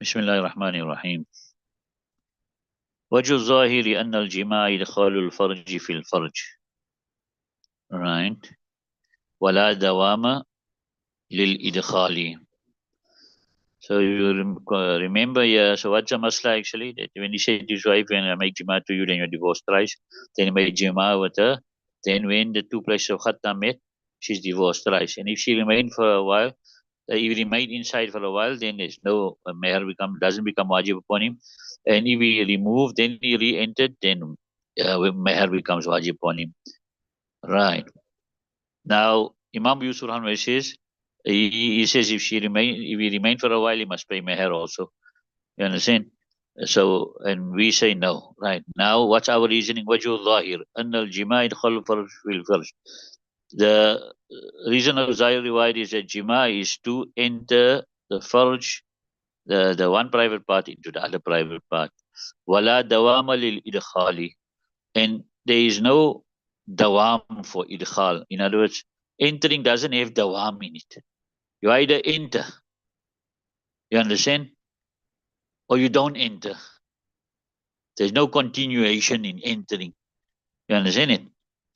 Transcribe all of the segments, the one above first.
بسم الله الرحمن الرحيم. وجه الظاهر أن الجماع إدخال الفرج في الفرج. Right. ولا دوام للإدخال. So you remember, yeah, so what's the masla actually? That when you say to his wife, when I make jima to you, then you're divorced thrice. Then you make jima with her. Then when the two places of khatta met, she's divorced thrice. And if she remained for a while, if he remained inside for a while, then there's no meher doesn't become wajib upon him. And if he removed, then he re-entered, then meher becomes wajib upon him. Right. Now, Imam Yusuf Rahman says, he says if he remained for a while, he must pay meher also. You understand? So, and we say no. Right. Now, what's our reasoning? Wajhu dhahir. Anna al-jima' idkhal farj fil farj. The reason of Zahir riwayat is that jima is to enter the farj, the one private part into the other private part. Wala dawama lil idkhali. And there is no dawam for idkhal. In other words, entering doesn't have dawam in it. You either enter, you understand, or you don't enter. There's no continuation in entering. You understand it?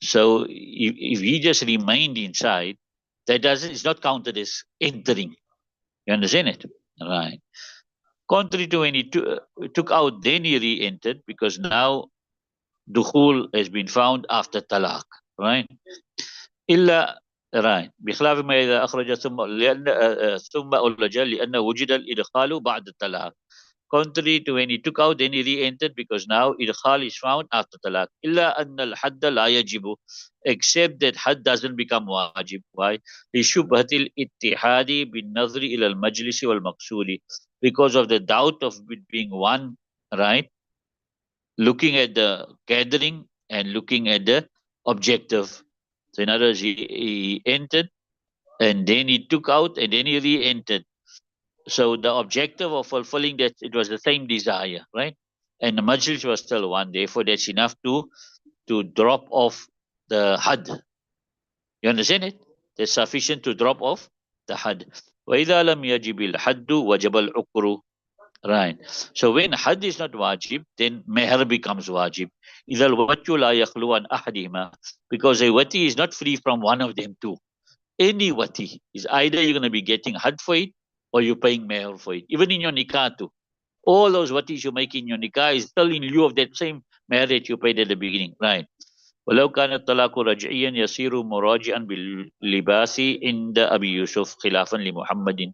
So if he just remained inside, it's not counted as entering. You understand it? Right. Contrary to when he took out, then he re-entered, because now dukhul has been found after talaq. Right? إلا right. بخلاف ما إذا أخرج ثم أولج لأنه وجد الإدخال بعد الطلاق. Contrary to when he took out, then he re-entered, because now idkhal is found after talaq. إلا أن الحد لا يجب, except that had doesn't become wajib. Why? لشبهة الاتحاد بالنظر إلى المجلس والمقصود, because of the doubt of it being one, right? Looking at the gathering and looking at the objective. So in other words, he entered and then he took out and then he re-entered. So the objective of fulfilling that, it was the same desire, right? And the majlis was still one. Therefore, that's enough to drop off the had. You understand it? That's sufficient to drop off the had. وَإِذَا لَمْ يَجِبِ الْحَدُّ وَجَبَ الْعُقْرُ. Right. So when had is not wajib, then meher becomes wajib. إِذَا الْوَجُّ لَا يَخْلُوَ عَنْ أَحَدِهِمَا. Because a wati is not free from one of them too. Any wati is either you're going to be getting had for it, or you're paying meher for it. Even in your nikah too. All those watis you make in your nikah is still in lieu of that same meher that you paid at the beginning. Right. ولو كان الطلاق رجعيا يصير مراجعا باللباس عند أبي يوسف خلافا لمحمد.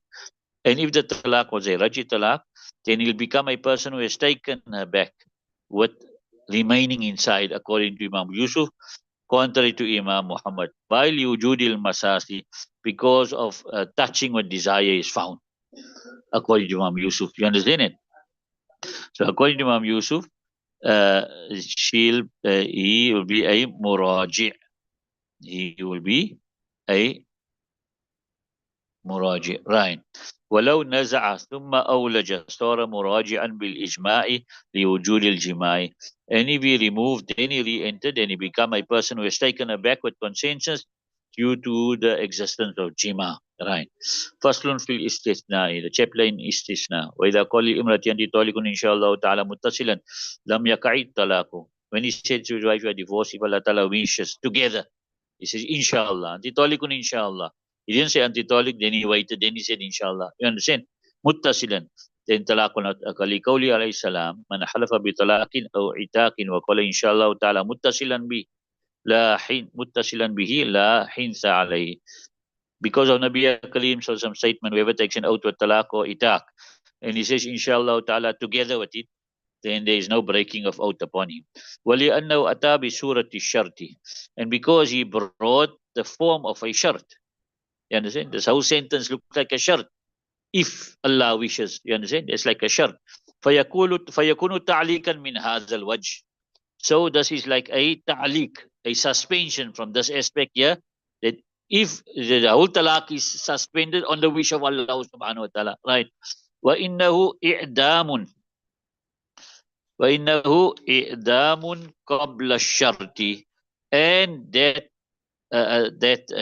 And if the talaq was a raji talaq, then he'll become a person who has taken her back with remaining inside, according to Imam Yusuf, contrary to Imam Muhammad. While yujudil masasi, because of touching what desire is found, according to Imam Yusuf. You understand it? So according to Imam Yusuf, he will be a muraji. He will be a muraji. Right. ولو نزع ثم أولج صار مراجعا بالإجماع لوجود الجماع. And if he removed, then he re-entered, and he become a person who has taken her back with consensus due to the existence of jima. Right. فصل في الاستثناء. The chapter in istisna. وإذا قال لامرأة أنت طالق إن شاء الله تعالى متصلا لم يقع الطلاق. When he said to his wife, you are divorced if Allah Ta'ala wishes, together. He says, Inshallah. Anti talikun inshallah. He didn't say anti talik, then he waited, then he said inshallah. You understand? Muttasilan. Then talaqun akali qawli alayhi salam. Man halafa bi talaqin aw itaqin wa qala inshallah ta'ala muttasilan bi. La hin muttasilan bihi la hinsa alayhi. Because of Nabi Kareem some statement, whoever takes an oath with talaq or itaq, and he says inshallah ta'ala together with it, then there is no breaking of oath upon him. وَلِأَنَّهُ أَتَى بِسُورَةِ الشَّرْطِ. And because he brought the form of a shart. You understand? This whole sentence looks like a shart. If Allah wishes. You understand? It's like a shart. فَيَكُونُ تَعْلِيقًا مِنْ هَذَا الْوَجْهِ. So this is like a ta'liq, a suspension from this aspect here, that if the whole talaq is suspended on the wish of Allah subhanahu wa ta'ala. Right. وَإِنَّهُ إِعْدَامٌ. وإنه إعدام قبل الشرط, and that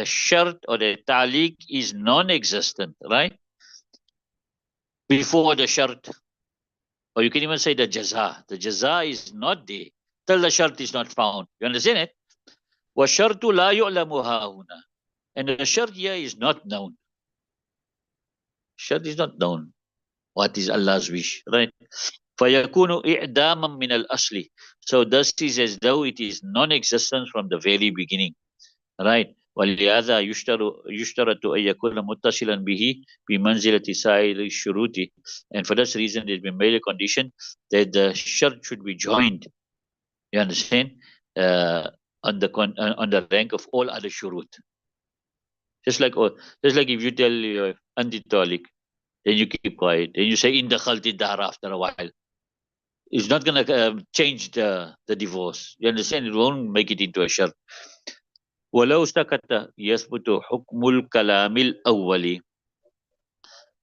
shart or the ta'liq is non-existent, right? before the shart. Or you can even say the jaza. The jaza is not there till the shart is not found. You understand it? وَالشَّرْطُ لَا يُعْلَمُ هَاهُنَا. And the shart here is not known. Shart is not known. What is Allah's wish, right? فَيَكُونُ إِعْدَامًا مِنَ الْأَصْلِ. So this is as though it is non-existence from the very beginning, right? ولهذا يشترط أن يكون متصلا به بمنزلة سائر الشروط. And for this reason, it has been made a condition that the shart should be joined. You understand? On the rank of all other shurut. Just like if you tell your anti-talik, then you keep quiet, then you say in the khalti dahar after a while. It's not going to change the divorce. You understand? It won't make it into a shart. ولو سكت يثبت حكم الكلام الأولي.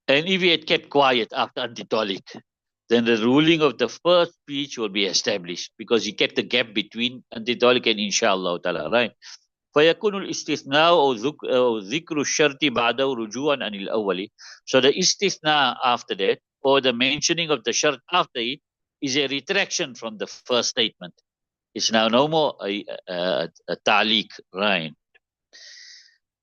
And if he had kept quiet after antitolic, then the ruling of the first speech will be established because he kept the gap between antitolic and inshallah ta'ala, right? فيكون الاستثناء أو ذكر الشرط بعده رجوعا عن الأول. So the istithna after that, or the mentioning of the shart after it, is a retraction from the first statement. It's now no more a ta'liq, right?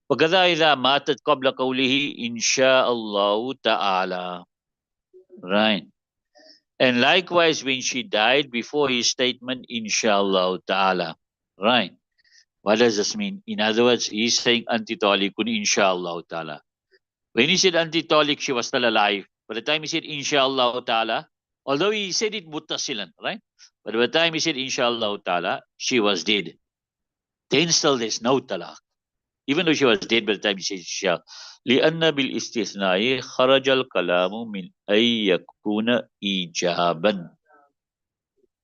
وكذا إذا ماتت قبل قوله إن شاء الله تعالى, right? And likewise when she died before his statement inshallah ta'ala, right? What does this mean? In other words, he's saying antitalikun inshallah ta'ala. When he said antitalik, she was still alive. By the time he said inshallah ta'ala, although he said it muttasilan, right? But by the time he said inshallah ta'ala, she was dead. Then still there's no talaq. Even though she was dead by the time he said inshallah. لأن بالاستثناء خرج الكلام من أن يكون إيجابا.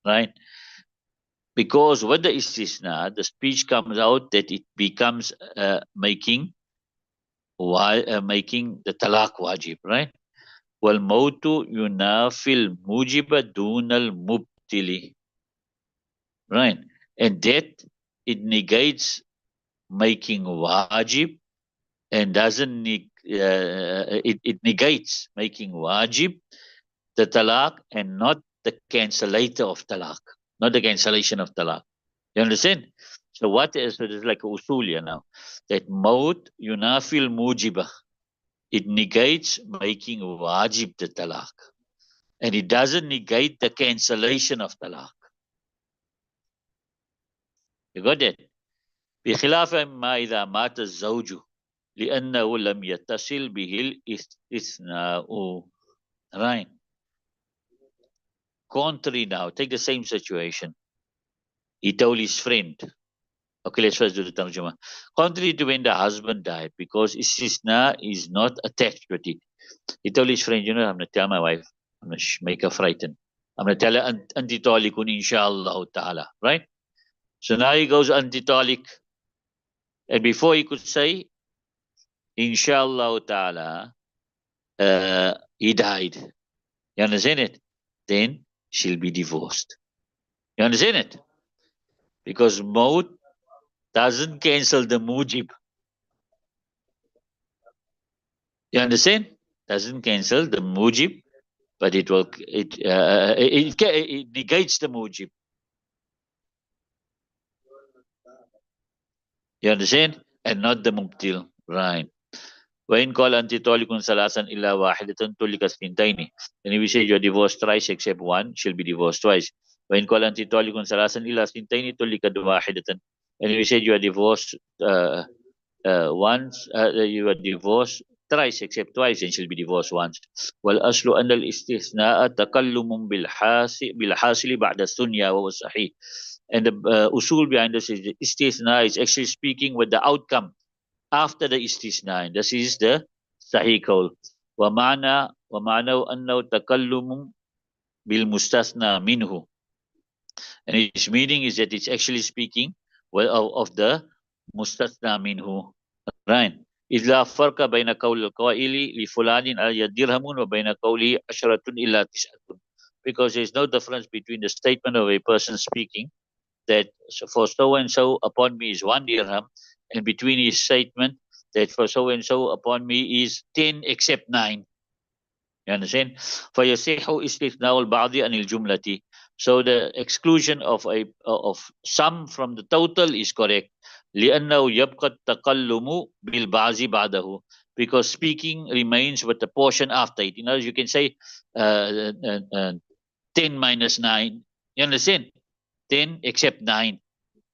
Right? Because with the istisna, the speech comes out that it becomes making the talaq wajib, right? والموت ينافي الموجب دون المبتل, right? And that it negates making wajib and doesn't it negates making wajib the talaq and not the cancellator of talaq, not the cancellation of talaq. You understand? So what is it? Is like usulia now that maut yunafil mujiba. It negates making wajib the talaq, and it doesn't negate the cancellation of talaq. You got that? بخلاف ما إذا مات الزوج لأنه لم يتصل به الاستثناء. Right. Contrary now, take the same situation. He told his friend. Okay, let's first do the tarjuma. Contrary to when the husband died, because istisna is not attached with it. He told his friend, you know, I'm going to tell my wife, I'm going to make her frightened. I'm going to tell her antitalikun inshallah ta'ala, right? So now he goes antitalik. And before he could say inshallah ta'ala, he died. You understand it? Then she'll be divorced. You understand it? Because maut doesn't cancel the mujib. You understand? Doesn't cancel the mujib, but it negates the mujib. You understand? And not the mubtil. Right. وإن قال أنت طالق ثلاثا إلا واحدة طلق اثنتين. And if we say you are divorced thrice except one, she'll be divorced twice. وإن قال أنت طالق ثلاثا إلا اثنتين طلقت واحدة. And if we say you are divorced once, you are divorced thrice except twice, then she'll be divorced once. والأصل أن الاستثناء تكلم بالحاصل بعد الثنيا وهو صحيح. And the usul behind this is the istithna is actually speaking with the outcome after the istisna. And this is the sahih qawl. ومعنى أنه تكلم بالمستثنى منه. And its meaning is that it's actually speaking of the mustasna minhu. Right. إذ لا فرق بين قول القائل لفلان علي درهم وبين قوله عشرة إلا تسعة. Because there's no difference between the statement of a person speaking that for so and so upon me is 1 dirham, and between his statement that for so and so upon me is 10 except 9. You understand? فَيَصِحُ إِسْتِثْنَاءُ الْبَعْضِ عَنِ الْجُمْلَةِ. So the exclusion of some from the total is correct. لِأَنَّهُ يَبْقَى التَّقَلُّمُ بِالْبَعْضِ بَعْدَهُ. Because speaking remains with the portion after it. You know, you can say uh, uh, uh, 10 minus 9. You understand? 10 except 9.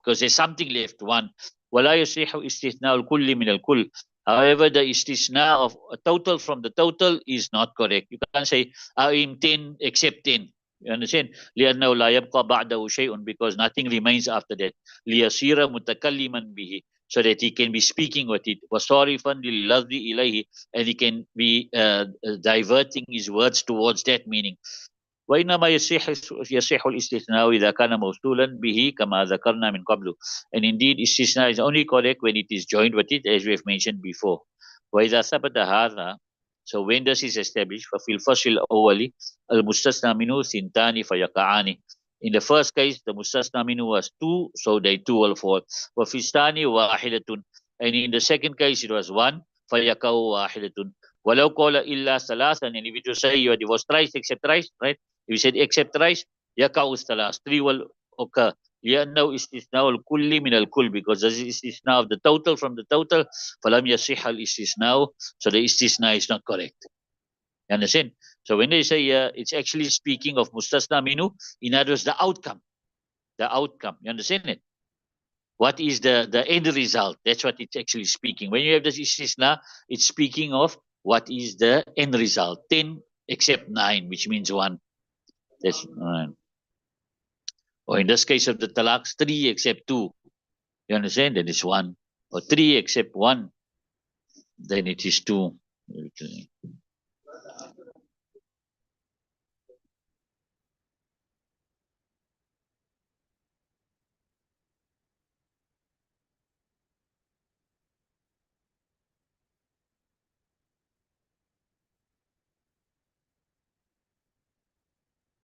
Because there's something left, 1. وَلَا يَصِحُ إِسْتِثْنَاءُ الْكُلِّ مِنَ الْكُلِّ. However, the istisna of a total from the total is not correct. You can't say, I am 10 except 10. You understand? لأنه لا يبقى بعده شيء, because nothing remains after that. ليصير متكلما به, so that he can be speaking with it. وصارفا لللفظ إليه, and he can be diverting his words towards that meaning. وإنما يصح الاستثناء إذا كان موصولا به كما ذكرنا من قبل. And indeed, istisna is only correct when it is joined with it, as we have mentioned before. وإذا ثبت هذا, so when this is established, ففي الفصل الأول المستثنى منه ثنتان فيقعان. In the first case, the mustasna minhu was 2, so they 2 will fall. وفي الثاني واحدة, and in the second case it was 1, فيقع واحدة. ولو قال إلا ثلاثا, and if you say you are divorced thrice except thrice, right? If you said except thrice, يقع الثلاث, 3 will occur. لأنه استثناء الكل من الكل, because this is istisna of the total from the total. فلم يصح الاستثناء, so the istisna is not correct. You understand? So when they say it's actually speaking of mustasna minu, in other words, the outcome. The outcome. You understand it? What is the end result? That's what it's actually speaking. When you have this istisna, it's speaking of what is the end result. 10 except 9, which means 1. That's or in this case of the talaqs, 3 except 2. You understand? Then it's 1. Or 3 except 1, then it is 2.